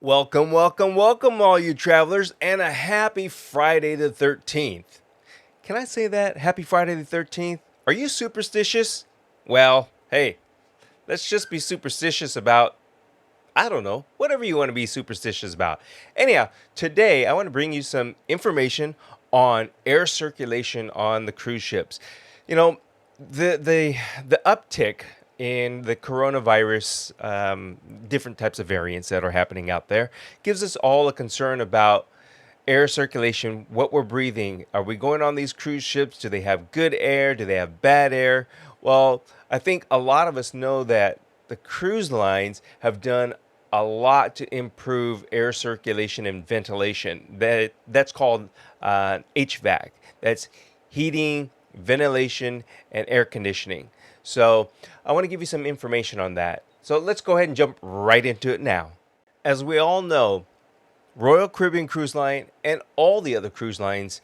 Welcome, welcome, welcome, all you travelers, and a happy Friday the 13th. Can I say that? Happy Friday the 13th? Are you superstitious? Well, hey, let's just be superstitious about, I don't know, whatever you want to be superstitious about. Anyhow, today I want to bring you some information on air circulation on the cruise ships. You know, the uptick in the coronavirus, different types of variants that are happening out there, gives us all a concern about air circulation, what we're breathing. Are we going on these cruise ships? Do they have good air? Do they have bad air? Well, I think a lot of us know that the cruise lines have done a lot to improve air circulation and ventilation. That's called HVAC. That's heating, ventilation, and air conditioning. So I want to give you some information on that. So let's go ahead and jump right into it now. As we all know, Royal Caribbean Cruise Line and all the other cruise lines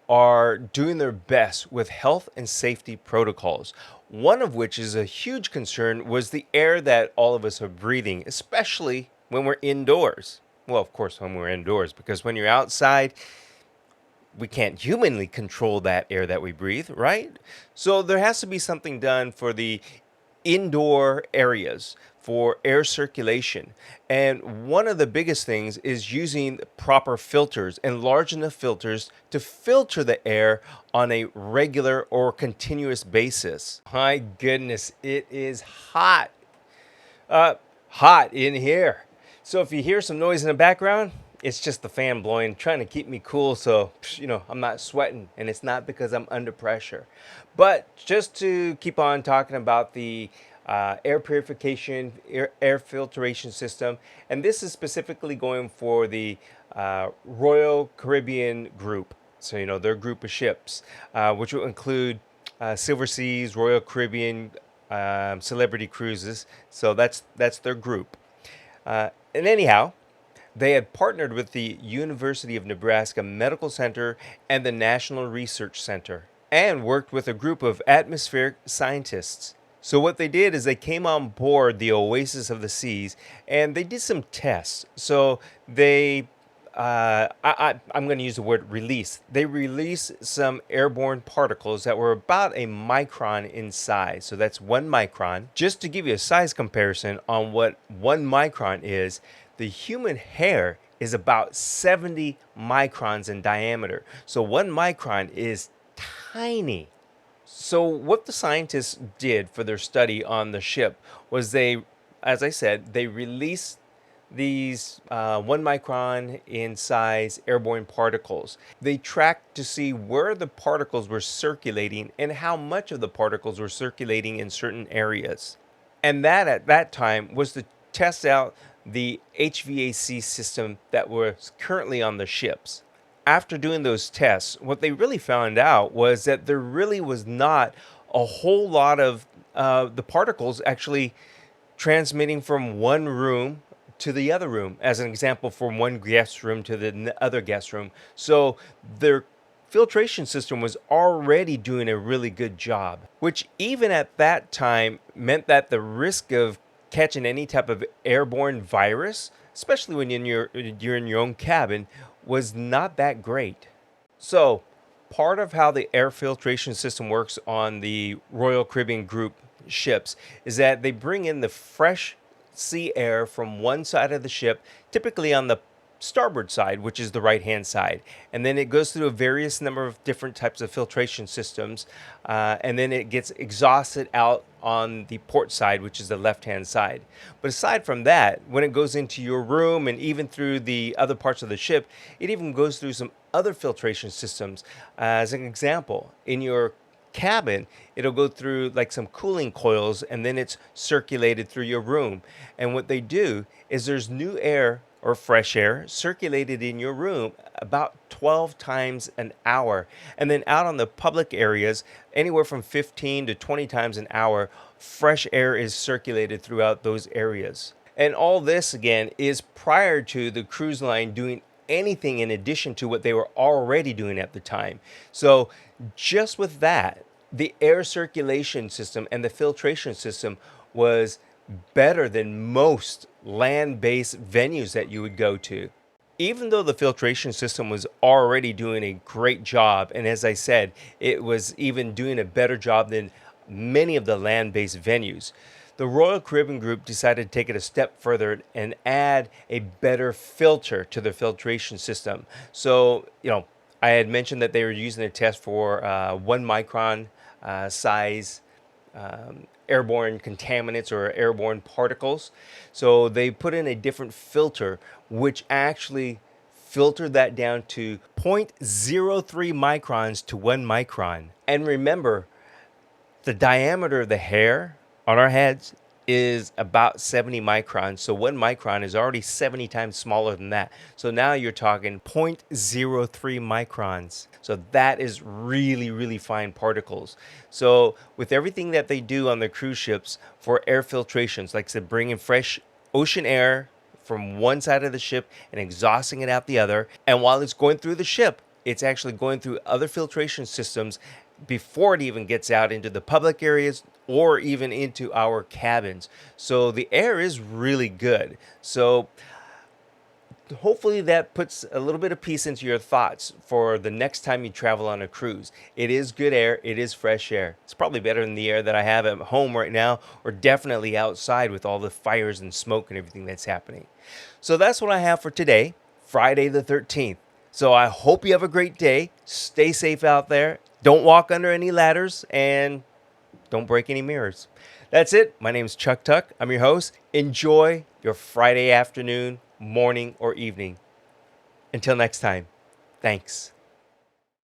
are doing their best with health and safety protocols. One of which is a huge concern was the air that all of us are breathing, especially when we're indoors. Well, of course, when we're indoors, because when you're outside, we can't humanly control that air that we breathe, right? So there has to be something done for the indoor areas for air circulation. And one of the biggest things is using proper filters and large enough filters to filter the air on a regular or continuous basis. My goodness, it is hot. Hot in here. So if you hear some noise in the background, it's just the fan blowing, trying to keep me cool so, I'm not sweating. And it's not because I'm under pressure. But just to keep on talking about the air purification, air filtration system. And this is specifically going for the Royal Caribbean group. So, their group of ships, which will include Silver Seas, Royal Caribbean, Celebrity Cruises. So that's their group. And anyhow, they had partnered with the University of Nebraska Medical Center and the National Research Center and worked with a group of atmospheric scientists. So what they did is they came on board the Oasis of the Seas and they did some tests. So they, I'm going to use the word release. They released some airborne particles that were about a micron in size. So that's 1 micron. Just to give you a size comparison on what 1 micron is, the human hair is about 70 microns in diameter. So 1 micron is tiny. So what the scientists did for their study on the ship was as I said, they released these 1 micron in size airborne particles. They tracked to see where the particles were circulating and how much of the particles were circulating in certain areas. And that at that time was to test out the HVAC system that was currently on the ships. After doing those tests, what they really found out was that there really was not a whole lot of the particles actually transmitting from one room to the other room, as an example, from one guest room to the other guest room. So their filtration system was already doing a really good job, which even at that time meant that the risk of catching any type of airborne virus, especially when you're in your own cabin, was not that great. So part of how the air filtration system works on the Royal Caribbean group ships is that they bring in the fresh sea air from one side of the ship, typically on the starboard side, which is the right hand side, and then it goes through a various number of different types of filtration systems, and then it gets exhausted out on the port side, which is the left hand side. But aside from that, when it goes into your room and even through the other parts of the ship, it even goes through some other filtration systems. As an example, in your cabin, it'll go through like some cooling coils and then it's circulated through your room. And what they do is there's new air or fresh air circulated in your room about 12 times an hour. And then out on the public areas, anywhere from 15 to 20 times an hour, fresh air is circulated throughout those areas. And all this, again, is prior to the cruise line doing anything in addition to what they were already doing at the time. So just with that, the air circulation system and the filtration system was better than most land-based venues that you would go to. Even though the filtration system was already doing a great job, and as I said, it was even doing a better job than many of the land-based venues, the Royal Caribbean Group decided to take it a step further and add a better filter to the filtration system. So, I had mentioned that they were using a test for 1 micron size airborne contaminants or airborne particles. So they put in a different filter, which actually filtered that down to zero point zero 0.03 microns to 1 micron. And remember, the diameter of the hair on our heads is about 70 microns. So 1 micron is already 70 times smaller than that. So now you're talking 0.03 microns. So that is really, really fine particles. So with everything that they do on the cruise ships for air filtrations, like I said, bringing fresh ocean air from one side of the ship and exhausting it out the other. And while it's going through the ship, it's actually going through other filtration systems before it even gets out into the public areas or even into our cabins. So the air is really good. So hopefully that puts a little bit of peace into your thoughts for the next time you travel on a cruise. It is good air. It is fresh air. It's probably better than the air that I have at home right now, or definitely outside with all the fires and smoke and everything that's happening. So that's what I have for today, Friday the 13th. So I hope you have a great day. Stay safe out there. Don't walk under any ladders and don't break any mirrors. That's it. My name is Chuck Tuck. I'm your host. Enjoy your Friday afternoon, morning, or evening. Until next time, thanks.